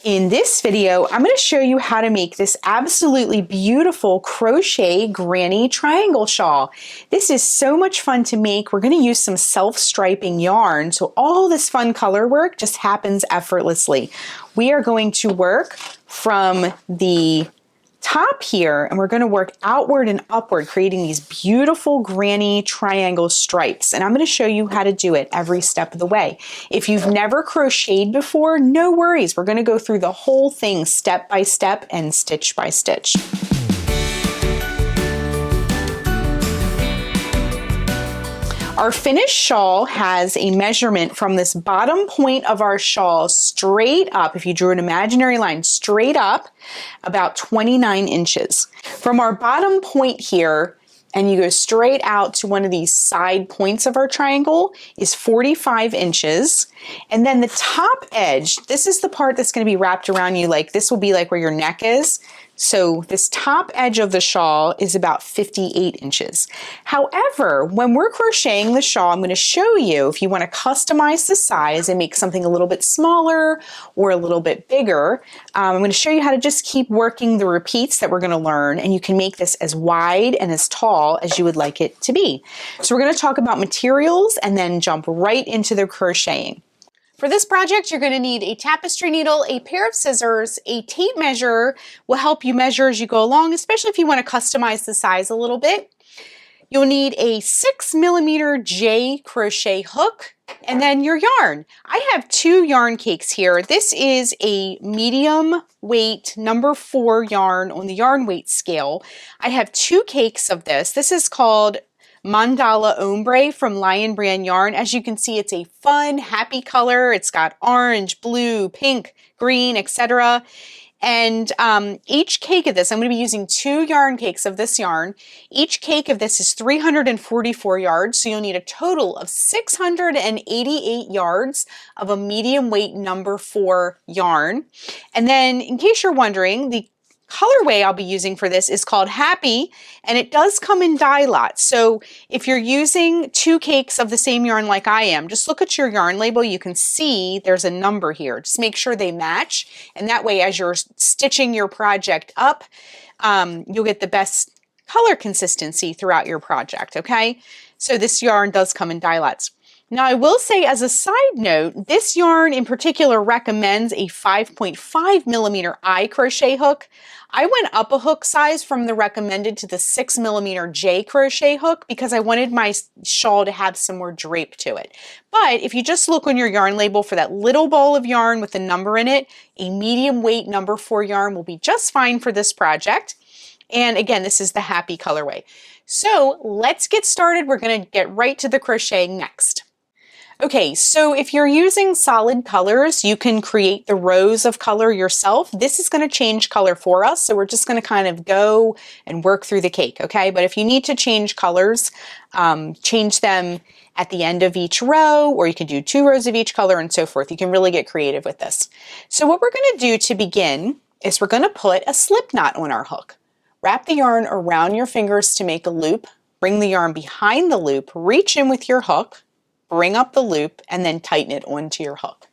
In this video, I'm going to show you how to make this absolutely beautiful crochet granny triangle shawl. This is so much fun to make. We're going to use some self-striping yarn, so all this fun color work just happens effortlessly. We are going to work from the top here, and we're going to work outward and upward, creating these beautiful granny triangle stripes. And I'm going to show you how to do it every step of the way. If you've never crocheted before, no worries. We're going to go through the whole thing step by step and stitch by stitch. Our finished shawl has a measurement from this bottom point of our shawl straight up, if you drew an imaginary line straight up, about 29 inches. From our bottom point here, and you go straight out to one of these side points of our triangle, is 45 inches. And then the top edge, this is the part that's going to be wrapped around you, like this will be like where your neck is. So this top edge of the shawl is about 58 inches. However, when we're crocheting the shawl, I'm going to show you if you want to customize the size and make something a little bit smaller or a little bit bigger. I'm going to show you how to just keep working the repeats that we're going to learn, and you can make this as wide and as tall as you would like it to be. So we're going to talk about materials and then jump right into the crocheting. For this project, you're going to need a tapestry needle, a pair of scissors, a tape measure will help you measure as you go along, especially if you want to customize the size a little bit. You'll need a 6mm J crochet hook, and then your yarn. I have 2 yarn cakes here. This is a medium weight number 4 yarn on the yarn weight scale. I have 2 cakes of this. This is called Mandala Ombre from Lion Brand Yarn. As you can see, it's a fun, happy color. It's got orange, blue, pink, green, etc. And each cake of this, I'm going to be using 2 yarn cakes of this yarn. Each cake of this is 344 yards, so you'll need a total of 688 yards of a medium weight number 4 yarn. And then, in case you're wondering, the colorway I'll be using for this is called Happy, and it does come in dye lots. So if you're using 2 cakes of the same yarn like I am, just look at your yarn label. You can see there's a number here. Just make sure they match, and that way as you're stitching your project up, you'll get the best color consistency throughout your project, okay? So this yarn does come in dye lots. Now, I will say as a side note, this yarn in particular recommends a 5.5mm I crochet hook. I went up a hook size from the recommended to the 6mm J crochet hook because I wanted my shawl to have some more drape to it. But if you just look on your yarn label for that little ball of yarn with a number in it, a medium weight number 4 yarn will be just fine for this project. And again, this is the Happy colorway. So let's get started. We're going to get right to the crocheting next. Okay, so if you're using solid colors, you can create the rows of color yourself. This is going to change color for us, so we're just going to kind of go and work through the cake, okay? But if you need to change colors, change them at the end of each row, or you can do 2 rows of each color and so forth. You can really get creative with this. So what we're going to do to begin is we're going to put a slip knot on our hook. Wrap the yarn around your fingers to make a loop, bring the yarn behind the loop, reach in with your hook, bring up the loop, and then tighten it onto your hook.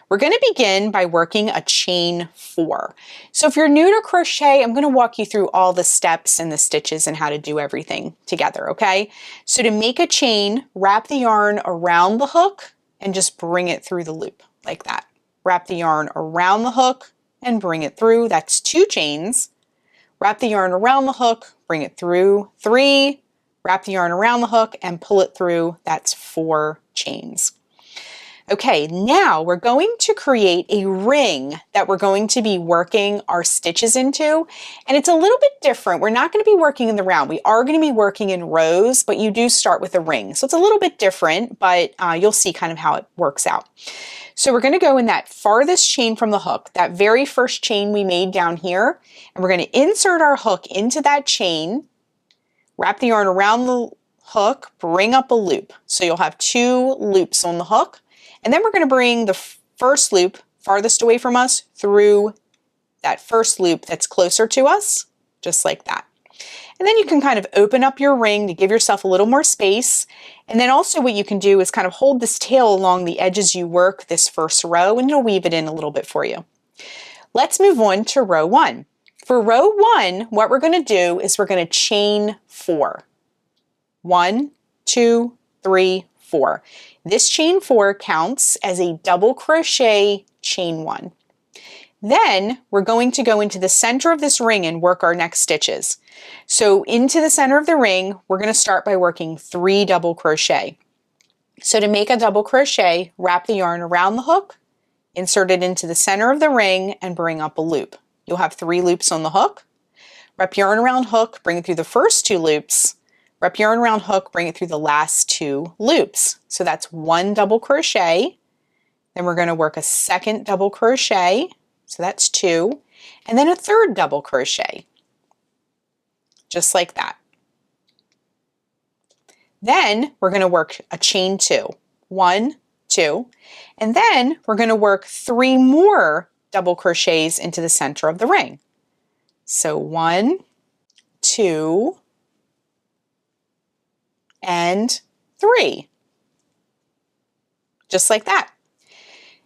We're going to begin by working a chain 4. So if you're new to crochet, I'm going to walk you through all the steps and the stitches and how to do everything together, okay? So to make a chain, wrap the yarn around the hook and just bring it through the loop like that. Wrap the yarn around the hook and bring it through. That's 2 chains. Wrap the yarn around the hook, bring it through. 3. Wrap the yarn around the hook and pull it through. That's 4 chains. Okay, now we're going to create a ring that we're going to be working our stitches into. And it's a little bit different. We're not going to be working in the round. We are going to be working in rows, but you do start with a ring. So it's a little bit different, but you'll see kind of how it works out. So we're going to go in that farthest chain from the hook, that very first chain we made down here, and we're going to insert our hook into that chain. Wrap the yarn around the hook, bring up a loop. So you'll have 2 loops on the hook. And then we're going to bring the first loop farthest away from us through that first loop that's closer to us, just like that. And then you can kind of open up your ring to give yourself a little more space. And then also what you can do is kind of hold this tail along the edges you work this first row, and it'll weave it in a little bit for you. Let's move on to row 1. For row 1, what we're going to do is we're going to chain 4. 1, 2, 3, 4. This chain 4 counts as a double crochet chain 1. Then we're going to go into the center of this ring and work our next stitches. So into the center of the ring, we're going to start by working 3 double crochet. So to make a double crochet, wrap the yarn around the hook, insert it into the center of the ring, and bring up a loop. You'll have 3 loops on the hook. Wrap yarn around hook, bring it through the first 2 loops. Wrap yarn around hook, bring it through the last 2 loops. So that's 1 double crochet. Then we're going to work a second double crochet. So that's 2. And then a third double crochet. Just like that. Then we're going to work a chain 2. 1, 2. And then we're going to work 3 more double crochets into the center of the ring. So 1, 2, and 3. Just like that.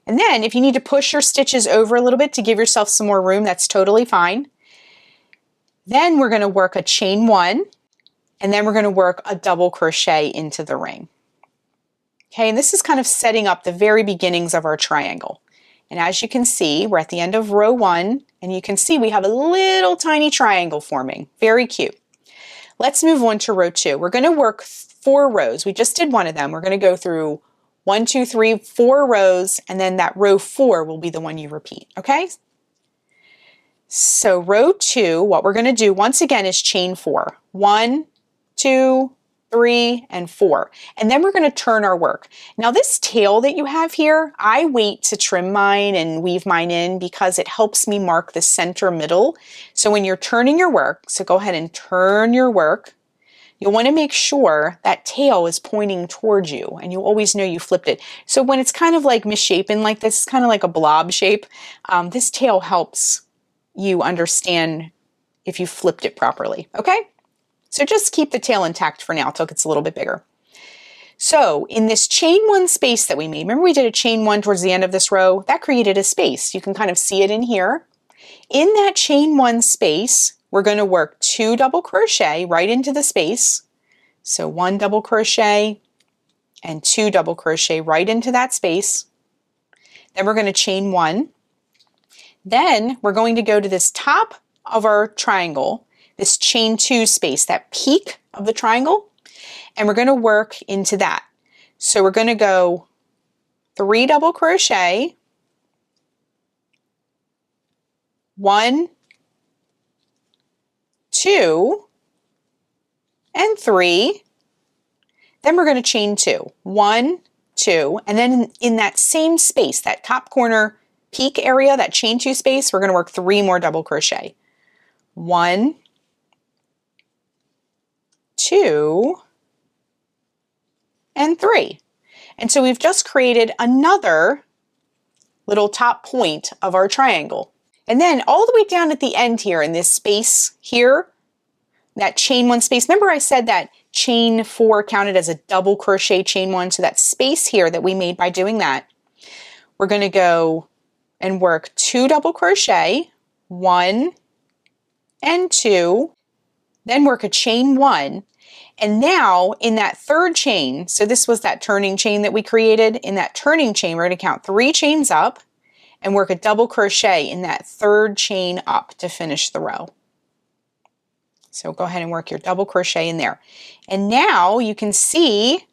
And then if you need to push your stitches over a little bit to give yourself some more room, that's totally fine. Then we're going to work a chain 1, and then we're going to work a double crochet into the ring. Okay, and this is kind of setting up the very beginnings of our triangle. And as you can see, we're at the end of row 1, and you can see we have a little tiny triangle forming. Very cute. Let's move on to row 2. We're going to work 4 rows. We just did one of them. We're going to go through 1, 2, 3, 4 rows, and then that row 4 will be the one you repeat, okay? So row 2, what we're going to do once again is chain 4. 1, 2, 3, and 4. And then we're going to turn our work. Now this tail that you have here, I wait to trim mine and weave mine in because it helps me mark the center middle. So when you're turning your work, so go ahead and turn your work, you'll want to make sure that tail is pointing towards you and you'll always know you flipped it. So when it's kind of like misshapen like this, kind of like a blob shape, this tail helps you understand if you flipped it properly, okay? So just keep the tail intact for now until it gets a little bit bigger. So in this chain 1 space that we made, remember we did a chain 1 towards the end of this row? That created a space. You can kind of see it in here. In that chain 1 space, we're going to work 2 double crochet right into the space. So 1 double crochet and 2 double crochet right into that space. Then we're going to chain 1. Then we're going to go to this top of our triangle, this chain 2 space, that peak of the triangle, and we're going to work into that. So we're going to go 3 double crochet, 1, 2, and 3. Then we're going to chain 2. 1, 2, and then in that same space, that top corner peak area, that chain 2 space, we're going to work 3 more double crochet. 1, 2, and 3. And so we've just created another little top point of our triangle. And then all the way down at the end here in this space here, that chain 1 space, remember I said that chain 4 counted as a double crochet chain 1, so that space here that we made by doing that, we're going to go and work 2 double crochet, 1 and 2, then work a chain 1, and now in that third chain, so this was that turning chain that we created, in that turning chain we're going to count 3 chains up and work a double crochet in that third chain up to finish the row. So go ahead and work your double crochet in there. And now you can see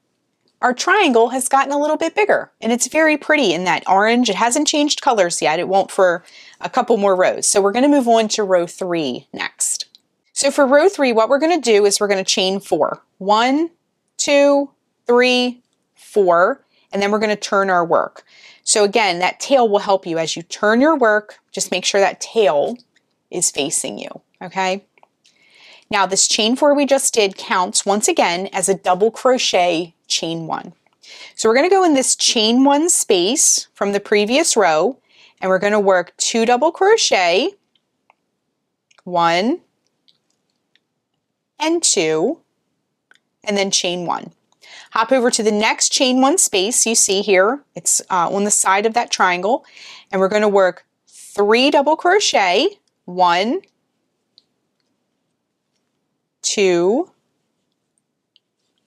our triangle has gotten a little bit bigger and it's very pretty in that orange. It hasn't changed colors yet. It won't for a couple more rows. So we're going to move on to row 3 next. So for row 3, what we're going to do is we're going to chain 4. 1, 2, 3, 4, and then we're going to turn our work. So again, that tail will help you as you turn your work. Just make sure that tail is facing you, okay? Now this chain 4 we just did counts once again as a double crochet chain 1. So we're going to go in this chain 1 space from the previous row and we're going to work 2 double crochet, 1 and 2, and then chain 1. Hop over to the next chain 1 space you see here. It's on the side of that triangle, and we're going to work 3 double crochet, 1, 2,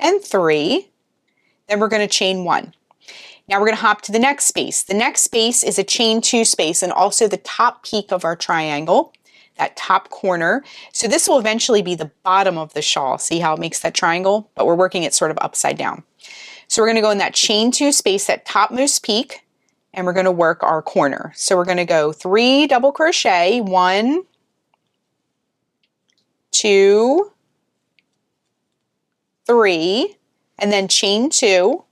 and 3. Then we're going to chain 1. Now we're going to hop to the next space. The next space is a chain 2 space and also the top peak of our triangle, that top corner. So this will eventually be the bottom of the shawl. See how it makes that triangle? But we're working it sort of upside down. So we're going to go in that chain 2 space, that topmost peak, and we're going to work our corner. So we're going to go 3 double crochet, 1, 2, 3, and then chain 2.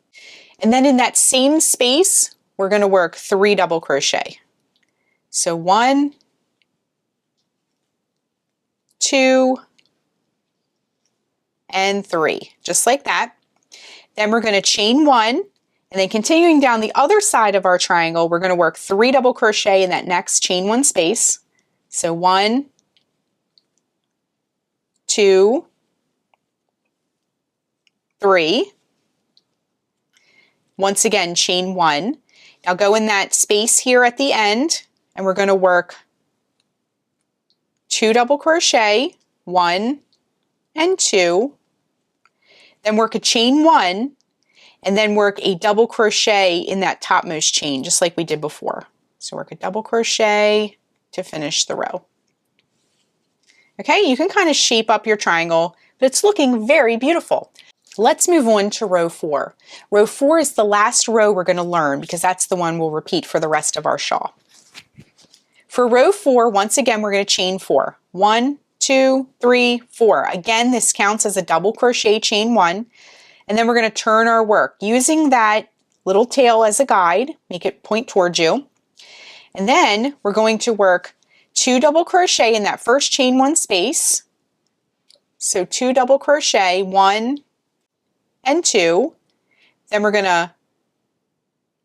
And then in that same space, we're going to work 3 double crochet. So 1, 2, and 3, just like that. Then we're going to chain 1, and then continuing down the other side of our triangle, we're going to work 3 double crochet in that next chain 1 space. So 1, 2, 3. Once again, chain 1. Now go in that space here at the end, and we're going to work 2 double crochet, 1 and 2. Then work a chain 1, and then work a double crochet in that topmost chain, just like we did before. So work a double crochet to finish the row. Okay, you can kind of shape up your triangle, but it's looking very beautiful. Let's move on to row 4. Row 4 is the last row we're going to learn because that's the one we'll repeat for the rest of our shawl. For row 4, once again, we're going to chain 4. 1, 2, 3, 4. Again, this counts as a double crochet, chain 1. And then we're going to turn our work using that little tail as a guide, make it point towards you. And then we're going to work 2 double crochet in that first chain 1 space. So 2 double crochet, 1 and 2. Then we're going to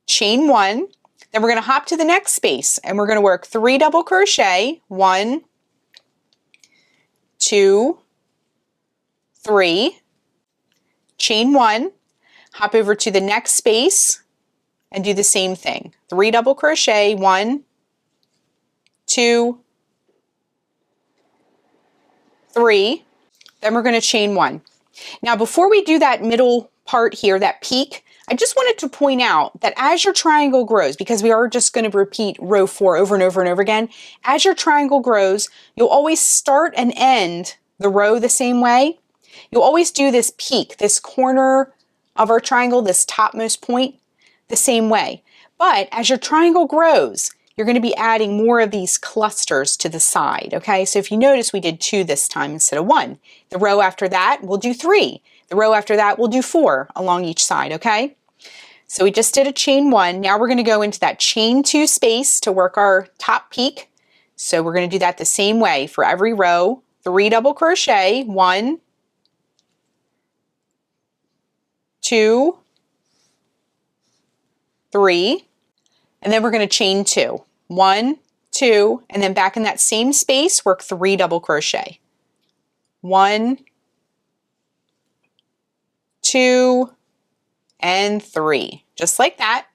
chain 1. Then we're going to hop to the next space and we're going to work 3 double crochet, 1, 2, 3, chain 1, hop over to the next space and do the same thing. 3 double crochet, 1, 2, 3. Then we're going to chain 1. Now before we do that middle part here, that peak, I just wanted to point out that as your triangle grows, because we are just going to repeat row 4 over and over and over again, as your triangle grows, you'll always start and end the row the same way. You'll always do this peak, this corner of our triangle, this topmost point, the same way. But as your triangle grows, you're going to be adding more of these clusters to the side, okay? So if you notice, we did 2 this time instead of 1. The row after that, we'll do 3. The row after that, we'll do 4 along each side, okay? So we just did a chain 1. Now we're going to go into that chain 2 space to work our top peak. So we're going to do that the same way for every row. 3 double crochet, 1, 2, 3. And then we're going to chain 2. 1, 2, and then back in that same space, work 3 double crochet. 1, 2, and 3. Just like that.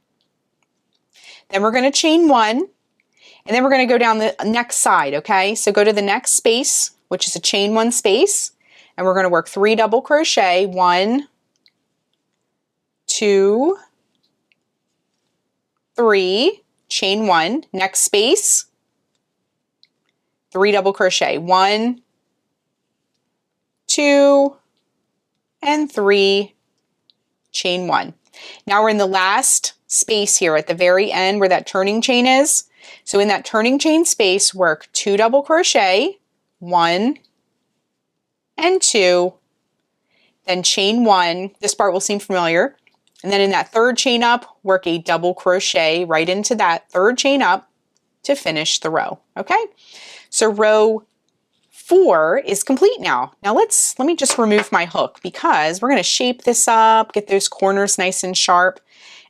Then we're going to chain 1, and then we're going to go down the next side, okay? So go to the next space, which is a chain 1 space, and we're going to work 3 double crochet. 1, 2, 3, chain 1, next space, 3 double crochet, 1, 2, and 3, chain 1. Now we're in the last space here at the very end where that turning chain is. So in that turning chain space, work 2 double crochet, 1 and 2, then chain 1. This part will seem familiar. And then in that third chain up, work a double crochet right into that third chain up to finish the row, okay? So row 4 is complete now. Now let me just remove my hook because we're going to shape this up, get those corners nice and sharp.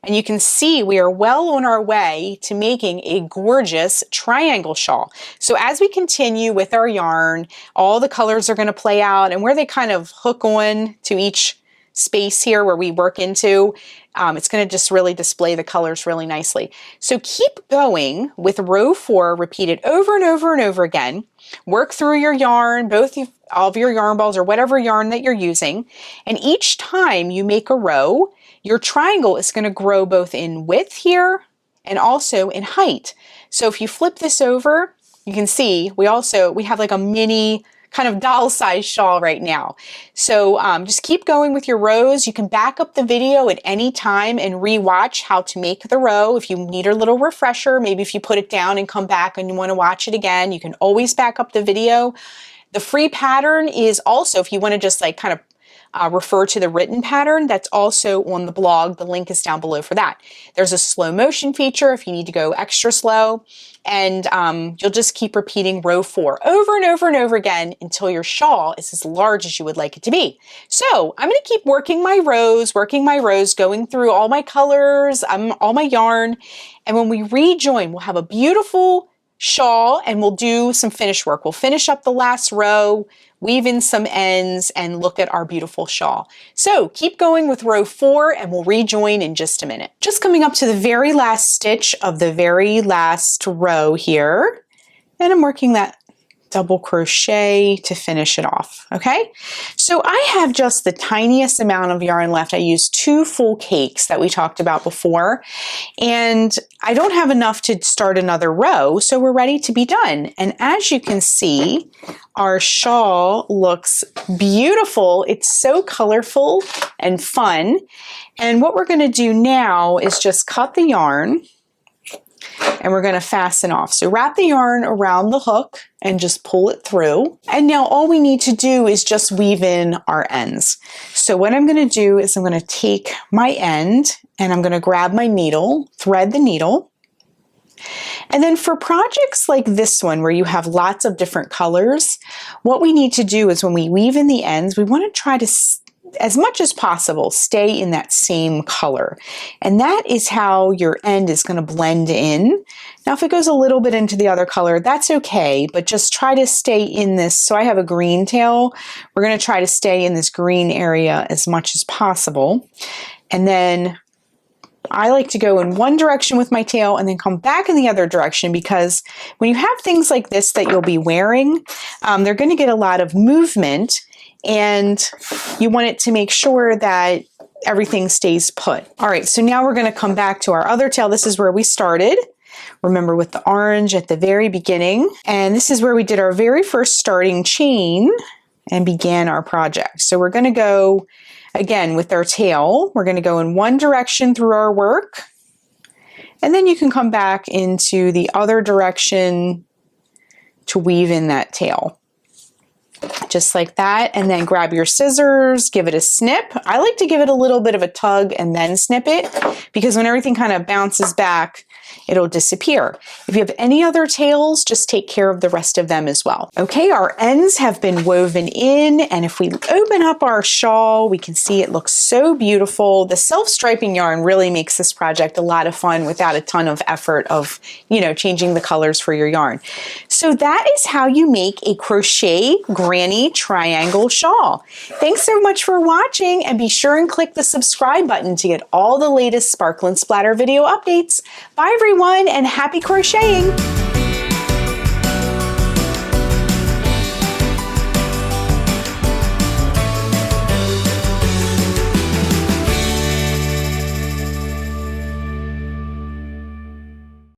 And you can see we are well on our way to making a gorgeous triangle shawl. So as we continue with our yarn, all the colors are going to play out and where they kind of hook on to each space here where we work into. It's going to just really display the colors really nicely. So keep going with row 4, repeat it over and over and over again. Work through your yarn, all of your yarn balls or whatever yarn that you're using. And each time you make a row, your triangle is going to grow both in width here and also in height. So if you flip this over, you can see we have like a mini kind of doll-sized shawl right now. So just keep going with your rows. You can back up the video at any time and re-watch how to make the row. If you need a little refresher, maybe if you put it down and come back and you want to watch it again, you can always back up the video. The free pattern is also, if you want to just like kind of refer to the written pattern, that's also on the blog. The link is down below for that. There's a slow motion feature if you need to go extra slow, and you'll just keep repeating row 4 over and over and over again until your shawl is as large as you would like it to be. So I'm going to keep working my rows, going through all my colors, all my yarn, and when we rejoin, we'll have a beautiful shawl and we'll do some finish work. We'll finish up the last row, weave in some ends, and look at our beautiful shawl. So keep going with row 4 and we'll rejoin in just a minute. Just coming up to the very last stitch of the very last row here, and I'm working that double crochet to finish it off. Okay, so I have just the tiniest amount of yarn left. I used 2 full cakes that we talked about before, and I don't have enough to start another row, so we're ready to be done. And as you can see, our shawl looks beautiful. It's so colorful and fun. And what we're going to do now is just cut the yarn and we're going to fasten off. So wrap the yarn around the hook and just pull it through. And now all we need to do is just weave in our ends. So what I'm going to do is I'm going to take my end and I'm going to grab my needle, thread the needle. And then for projects like this one where you have lots of different colors, what we need to do is when we weave in the ends, we want to try to, as much as possible, stay in that same color. And that is how your end is going to blend in. Now, if it goes a little bit into the other color, that's okay, but just try to stay in this. So I have a green tail. We're going to try to stay in this green area as much as possible. And then I like to go in one direction with my tail and then come back in the other direction, because when you have things like this that you'll be wearing, they're going to get a lot of movement, and you want it to make sure that everything stays put. All right, so now we're going to come back to our other tail. This is where we started. Remember, with the orange at the very beginning. And this is where we did our very first starting chain and began our project. So we're going to go again with our tail. We're going to go in one direction through our work, and then you can come back into the other direction to weave in that tail. Just like that, and then grab your scissors, give it a snip. I like to give it a little bit of a tug and then snip it, because when everything kind of bounces back, it'll disappear. If you have any other tails, just take care of the rest of them as well. Okay, our ends have been woven in, and if we open up our shawl, we can see it looks so beautiful. The self-striping yarn really makes this project a lot of fun without a ton of effort of, changing the colors for your yarn. So that is how you make a crochet granny triangle shawl. Thanks so much for watching, and be sure and click the subscribe button to get all the latest Sparkle and Splatter video updates. Bye everyone, and happy crocheting!